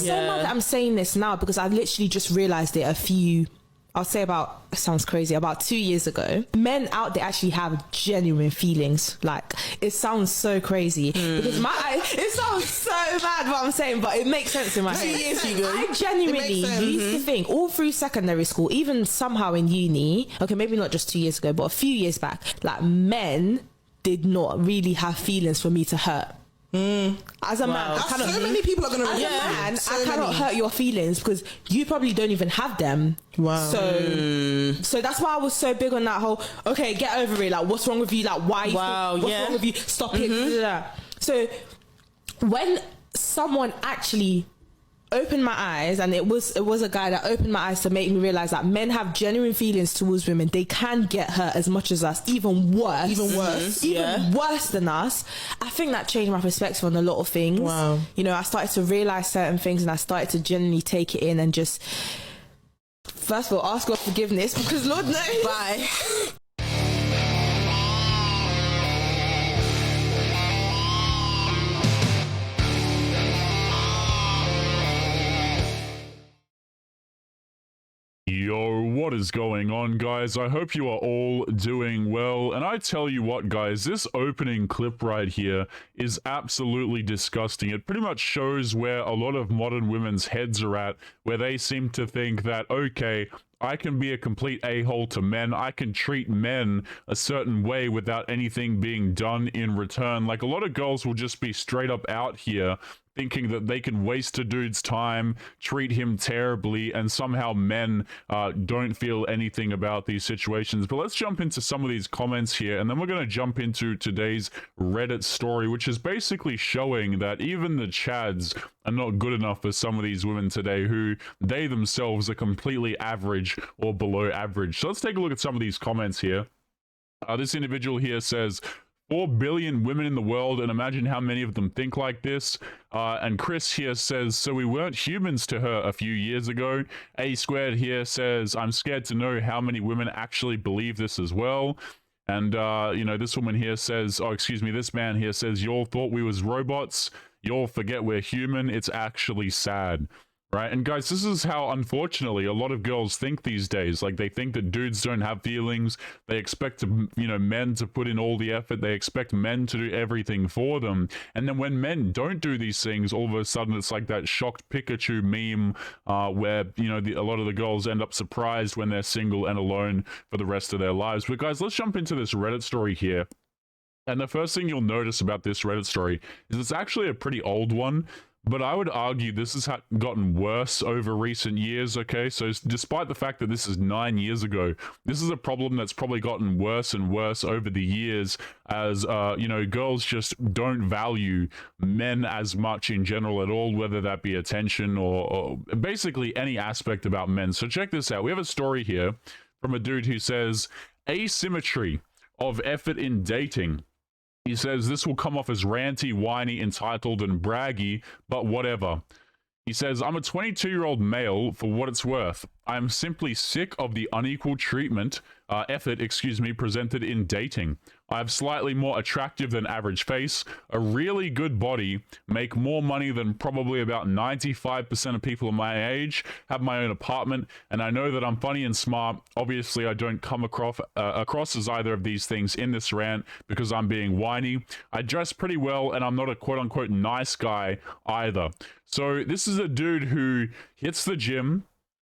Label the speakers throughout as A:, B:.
A: so mad that I'm saying this now because I literally just realized it I'll say about, it sounds crazy, about 2 years ago. Men out there actually have genuine feelings. Like, it sounds so crazy because it sounds so bad what I'm saying, but it makes sense in my head.
B: 2 years ago,
A: I genuinely used to think all through secondary school, even somehow in uni, okay, maybe not just 2 years ago, but a few years back, like, men did not really have feelings for me to hurt. As a man,
B: so many people are gonna.
A: As a man, I cannot hurt your feelings because you probably don't even have them.
B: Wow.
A: So that's why I was so big on that whole. Okay, get over it. Like, what's wrong with you? Like, why? What's wrong with you? Stop it. So when someone actually opened my eyes, and it was a guy that opened my eyes to make me realize that men have genuine feelings towards women. They can get hurt as much as us, even worse than us. I think that changed my perspective on a lot of things.
B: Wow.
A: You know, I started to realize certain things, and I started to genuinely take it in and just, first of all, ask God forgiveness because Lord knows.
B: Bye.
C: Yo, what is going on, guys? I hope you are all doing well. And I tell you what, guys, this opening clip right here is absolutely disgusting. It pretty much shows where a lot of modern women's heads are at, where they seem to think that, okay, I can be a complete a-hole to men. I can treat men a certain way without anything being done in return. Like, a lot of girls will just be straight up out here thinking that they can waste a dude's time, treat him terribly, and somehow men don't feel anything about these situations. But let's jump into some of these comments here, and then we're going to jump into today's Reddit story, which is basically showing that even the Chads are not good enough for some of these women today who they themselves are completely average or below average. So let's take a look at some of these comments here. This individual here says, 4 billion women in the world, and imagine how many of them think like this. And Chris here says, so we weren't humans to her a few years ago. A Squared here says, I'm scared to know how many women actually believe this as well. And, you know, this woman here says, oh, excuse me, this man here says, y'all thought we was robots. Y'all forget we're human. It's actually sad. Right? And guys, this is how, unfortunately, a lot of girls think these days. Like, they think that dudes don't have feelings. They expect, men to put in all the effort. They expect men to do everything for them. And then when men don't do these things, all of a sudden it's like that shocked Pikachu meme where, a lot of the girls end up surprised when they're single and alone for the rest of their lives. But guys, let's jump into this Reddit story here. And the first thing you'll notice about this Reddit story is it's actually a pretty old one. But I would argue this has gotten worse over recent years, okay? So despite the fact that this is 9 years ago, this is a problem that's probably gotten worse and worse over the years as, girls just don't value men as much in general at all, whether that be attention or basically any aspect about men. So check this out. We have a story here from a dude who says, asymmetry of effort in dating. He says, this will come off as ranty, whiny, entitled, and braggy, but whatever. He says, I'm a 22-year-old male for what it's worth. I am simply sick of the unequal treatment, presented in dating. I have slightly more attractive than average face, a really good body, make more money than probably about 95% of people in my age, have my own apartment, and I know that I'm funny and smart. Obviously, I don't come across as either of these things in this rant because I'm being whiny. I dress pretty well, and I'm not a quote-unquote nice guy either. So this is a dude who hits the gym,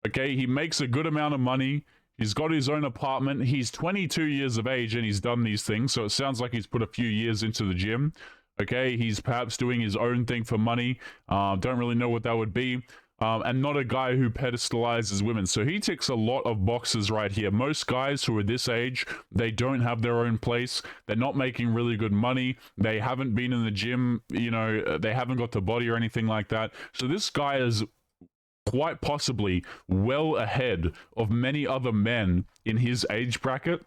C: okay? He makes a good amount of money. He's got his own apartment. He's 22 years of age and he's done these things. So it sounds like he's put a few years into the gym. Okay, he's perhaps doing his own thing for money. Don't really know what that would be. And not a guy who pedestalizes women. So he ticks a lot of boxes right here. Most guys who are this age, they don't have their own place. They're not making really good money. They haven't been in the gym. They haven't got the body or anything like that. So this guy is quite possibly well ahead of many other men in his age bracket,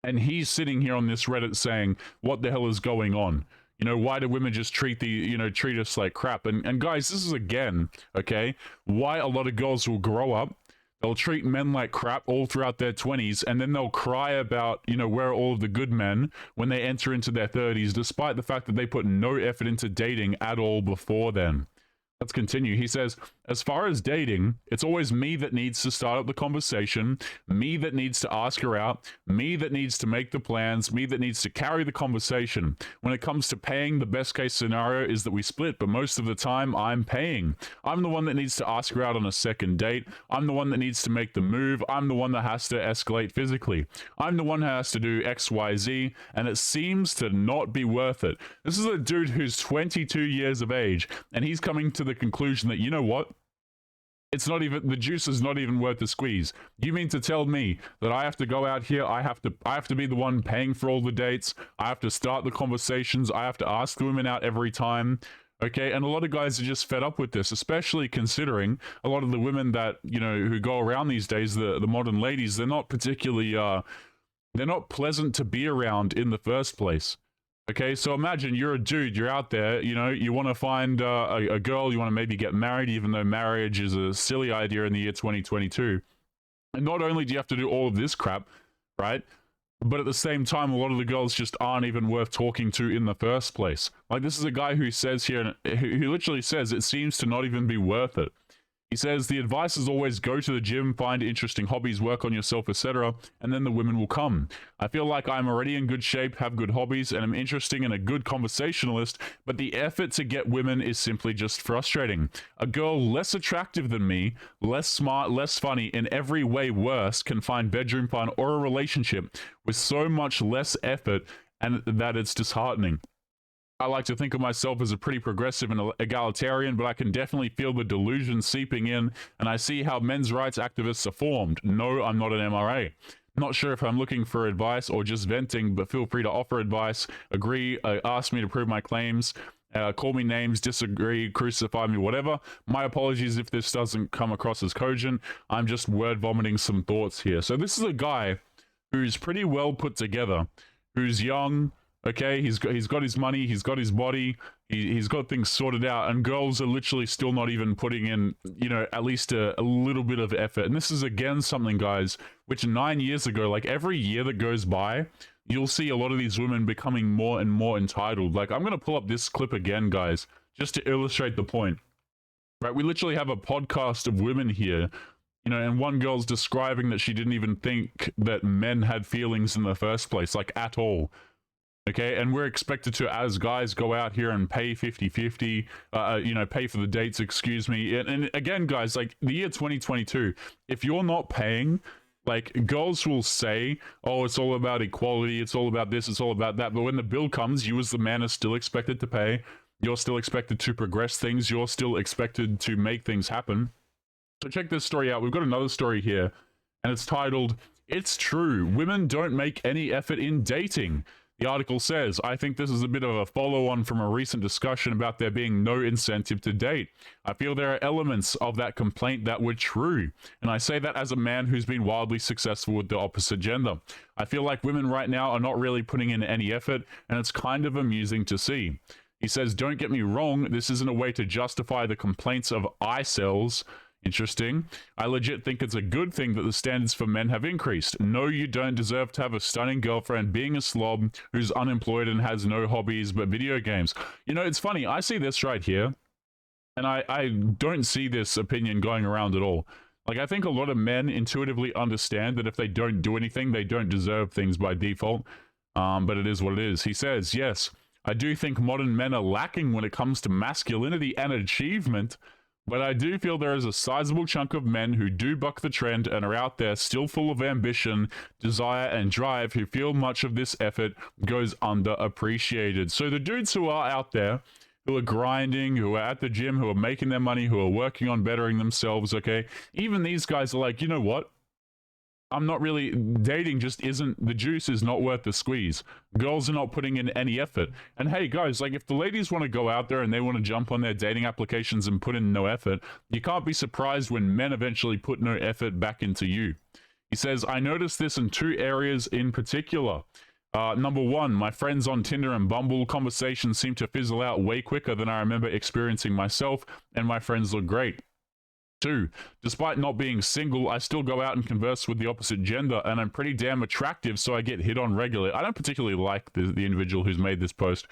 C: and he's sitting here on this Reddit saying, what the hell is going on? Why do women just treat us like crap? And guys, this is again, okay, why a lot of girls will grow up, they'll treat men like crap all throughout their 20s, and then they'll cry about, where are all of the good men when they enter into their 30s, despite the fact that they put no effort into dating at all before then. Let's continue. He says, as far as dating, it's always me that needs to start up the conversation, me that needs to ask her out, me that needs to make the plans, me that needs to carry the conversation. When it comes to paying, the best case scenario is that we split, but most of the time I'm paying. I'm the one that needs to ask her out on a second date. I'm the one that needs to make the move. I'm the one that has to escalate physically. I'm the one who has to do X, Y, Z, and it seems to not be worth it. This is a dude who's 22 years of age, and he's coming to the conclusion that, you know what? It's not even, the juice is not even worth the squeeze. You mean to tell me that I have to go out here, I have to be the one paying for all the dates, I have to start the conversations, I have to ask the women out every time? Okay, and a lot of guys are just fed up with this, especially considering a lot of the women that, you know, who go around these days, the modern ladies, they're not particularly, they're not pleasant to be around in the first place. Okay, so imagine you're a dude, you're out there, you know, you want to find a girl, you want to maybe get married, even though marriage is a silly idea in the year 2022. And not only do you have to do all of this crap, right? But at the same time, a lot of the girls just aren't even worth talking to in the first place. Like, this is a guy who says here, who literally says it seems to not even be worth it. He says, the advice is always go to the gym, find interesting hobbies, work on yourself, etc., and then the women will come. I feel like I'm already in good shape, have good hobbies, and I'm interesting and a good conversationalist, but the effort to get women is simply just frustrating. A girl less attractive than me, less smart, less funny, in every way worse, can find bedroom fun or a relationship with so much less effort, and that it's disheartening. I like to think of myself as a pretty progressive and egalitarian, but I can definitely feel the delusion seeping in, and I see how men's rights activists are formed. No, I'm not an MRA. Not sure if I'm looking for advice or just venting, but feel free to offer advice, agree, ask me to prove my claims, call me names, disagree, crucify me, whatever. My apologies if this doesn't come across as cogent. I'm just word vomiting some thoughts here. So this is a guy who's pretty well put together, who's young. Okay, he's got his money, he's got his body, he's got things sorted out, and girls are literally still not even putting in, you know, at least a little bit of effort. And this is, again, something, guys, which 9 years ago, like every year that goes by, you'll see a lot of these women becoming more and more entitled. Like, I'm going to pull up this clip again, guys, just to illustrate the point. Right, we literally have a podcast of women here, you know, and one girl's describing that she didn't even think that men had feelings in the first place, like, at all. Okay, and we're expected to, as guys, go out here and pay 50-50, you know, pay for the dates, excuse me. And again, guys, like, the year 2022, if you're not paying, like, girls will say, oh, it's all about equality, it's all about this, it's all about that. But when the bill comes, you as the man are still expected to pay. You're still expected to progress things. You're still expected to make things happen. So check this story out. We've got another story here, and it's titled, "It's True, Women Don't Make Any Effort in Dating." The article says, I think this is a bit of a follow-on from a recent discussion about there being no incentive to date. I feel there are elements of that complaint that were true, and I say that as a man who's been wildly successful with the opposite gender. I feel like women right now are not really putting in any effort, and it's kind of amusing to see. He says, don't get me wrong, this isn't a way to justify the complaints of incels. Interesting. I legit think it's a good thing that the standards for men have increased. No, you don't deserve to have a stunning girlfriend being a slob who's unemployed and has no hobbies but video games. You know, it's funny. I see this right here, and I don't see this opinion going around at all. Like, I think a lot of men intuitively understand that if they don't do anything, they don't deserve things by default. But it is what it is. He says, yes, I do think modern men are lacking when it comes to masculinity and achievement. But I do feel there is a sizable chunk of men who do buck the trend and are out there still full of ambition, desire, and drive who feel much of this effort goes underappreciated. So the dudes who are out there, who are grinding, who are at the gym, who are making their money, who are working on bettering themselves, okay? Even these guys are like, you know what? I'm not really, dating just isn't, the juice is not worth the squeeze. Girls are not putting in any effort. And hey guys, like, if the ladies want to go out there and they want to jump on their dating applications and put in no effort, you can't be surprised when men eventually put no effort back into you. He says, I noticed this in two areas in particular. Number one, my friends on Tinder and Bumble conversations seem to fizzle out way quicker than I remember experiencing myself, and my friends look great. 2, despite not being single, I still go out and converse with the opposite gender, and I'm pretty damn attractive, so I get hit on regularly. I don't particularly like the individual who's made this post.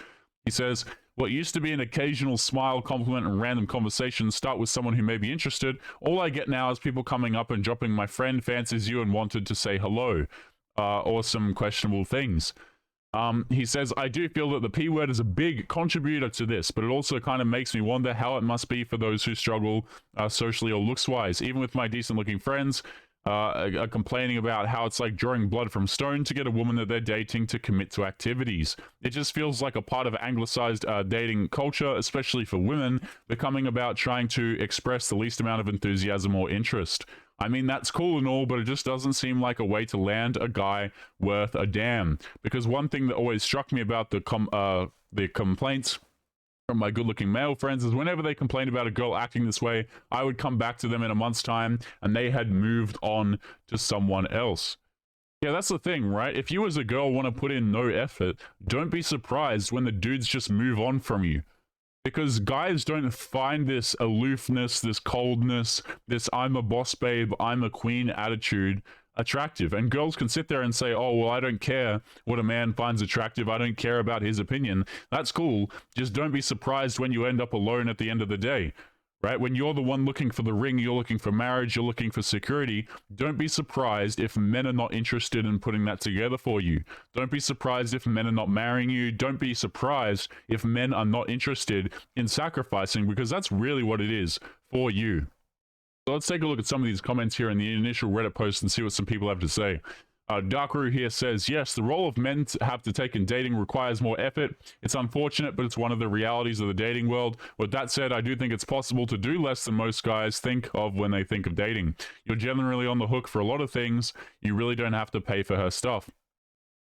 C: He says, What used to be an occasional smile, compliment, and random conversation start with someone who may be interested, all I get now is people coming up and dropping my friend fancies you and wanted to say hello, or some questionable things. He says, I do feel that the P word is a big contributor to this, but it also kind of makes me wonder how it must be for those who struggle socially or looks-wise. Even with my decent-looking friends, are complaining about how it's like drawing blood from stone to get a woman that they're dating to commit to activities. It just feels like a part of anglicized dating culture, especially for women, becoming about trying to express the least amount of enthusiasm or interest. I mean, that's cool and all, but it just doesn't seem like a way to land a guy worth a damn. Because one thing that always struck me about the complaints from my good-looking male friends is whenever they complained about a girl acting this way, I would come back to them in a month's time and they had moved on to someone else. Yeah, that's the thing, right? If you as a girl want to put in no effort, don't be surprised when the dudes just move on from you. Because guys don't find this aloofness, this coldness, this I'm a boss babe, I'm a queen attitude attractive. And girls can sit there and say, oh, well, I don't care what a man finds attractive. I don't care about his opinion. That's cool. Just don't be surprised when you end up alone at the end of the day. Right? When you're the one looking for the ring, you're looking for marriage, you're looking for security, don't be surprised if men are not interested in putting that together for you. Don't be surprised if men are not marrying you. Don't be surprised if men are not interested in sacrificing, because that's really what it is for you. So let's take a look at some of these comments here in the initial Reddit post and see what some people have to say. Darkru here says, yes, the role of men to have to take in dating requires more effort. It's unfortunate, but it's one of the realities of the dating world. With that said, I do think it's possible to do less than most guys think of when they think of dating. You're generally on the hook for a lot of things. You really don't have to pay for her stuff.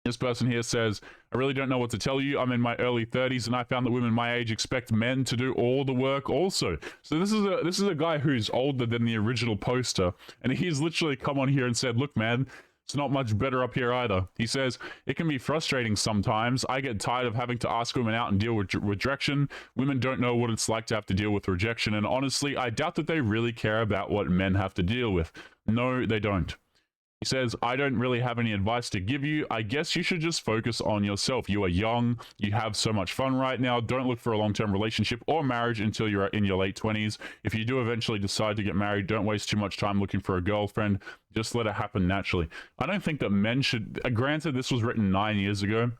C: This person here says, I really don't know what to tell you. I'm in my early 30s and I found that women my age expect men to do all the work also. So this is a guy who's older than the original poster, and he's literally come on here and said, look, man, it's not much better up here either. He says, it can be frustrating sometimes. I get tired of having to ask women out and deal with rejection. Women don't know what it's like to have to deal with rejection. And honestly, I doubt that they really care about what men have to deal with. No, they don't. He says, I don't really have any advice to give you. I guess you should just focus on yourself. You are young. You have so much fun right now. Don't look for a long-term relationship or marriage until you're in your late 20s. If you do eventually decide to get married, don't waste too much time looking for a girlfriend. Just let it happen naturally. I don't think that men should... granted, this was written 9 years ago,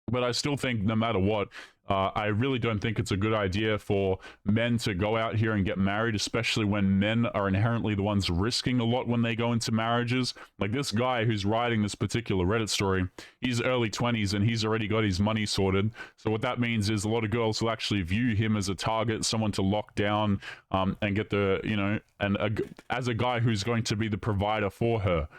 C: but I still think no matter what, I really don't think it's a good idea for men to go out here and get married, especially when men are inherently the ones risking a lot when they go into marriages. Like this guy who's writing this particular Reddit story, he's early 20s and he's already got his money sorted. So what that means is a lot of girls will actually view him as a target, someone to lock down and get the, you know, as a guy who's going to be the provider for her.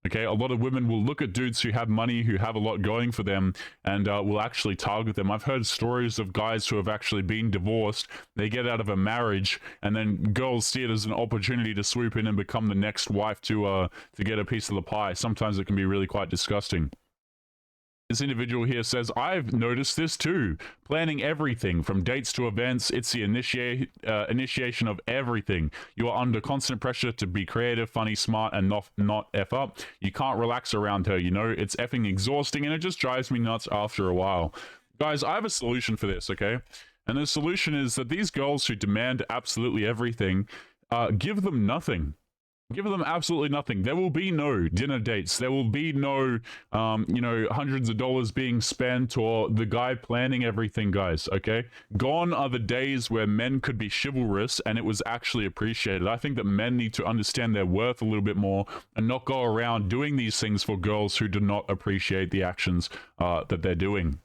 C: Okay, a lot of women will look at dudes who have money, who have a lot going for them, and will actually target them. I've heard stories of guys who have actually been divorced. They get out of a marriage, and then girls see it as an opportunity to swoop in and become the next wife to get a piece of the pie. Sometimes it can be really quite disgusting. This individual here says, I've noticed this too. Planning everything from dates to events, it's the initiation of everything. You are under constant pressure to be creative, funny, smart, and not F up. You can't relax around her, you know? It's effing exhausting, and it just drives me nuts after a while. Guys, I have a solution for this, okay? And the solution is that these girls who demand absolutely everything, give them nothing. Give them absolutely nothing. There will be no dinner dates. There will be no, you know, hundreds of dollars being spent or the guy planning everything, guys, okay? Gone are the days where men could be chivalrous and it was actually appreciated. I think that men need to understand their worth a little bit more and not go around doing these things for girls who do not appreciate the actions that they're doing.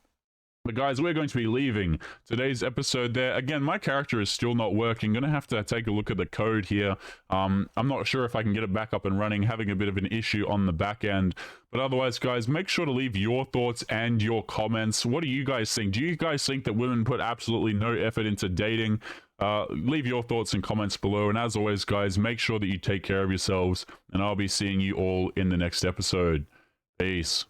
C: But guys, we're going to be leaving today's episode there. Again, my character is still not working. Gonna have to take a look at the code here. I'm not sure if I can get it back up and running, having a bit of an issue on the back end. But otherwise, guys, make sure to leave your thoughts and your comments. What do you guys think? Do you guys think that women put absolutely no effort into dating? Leave your thoughts and comments below. And as always, guys, make sure that you take care of yourselves. And I'll be seeing you all in the next episode. Peace.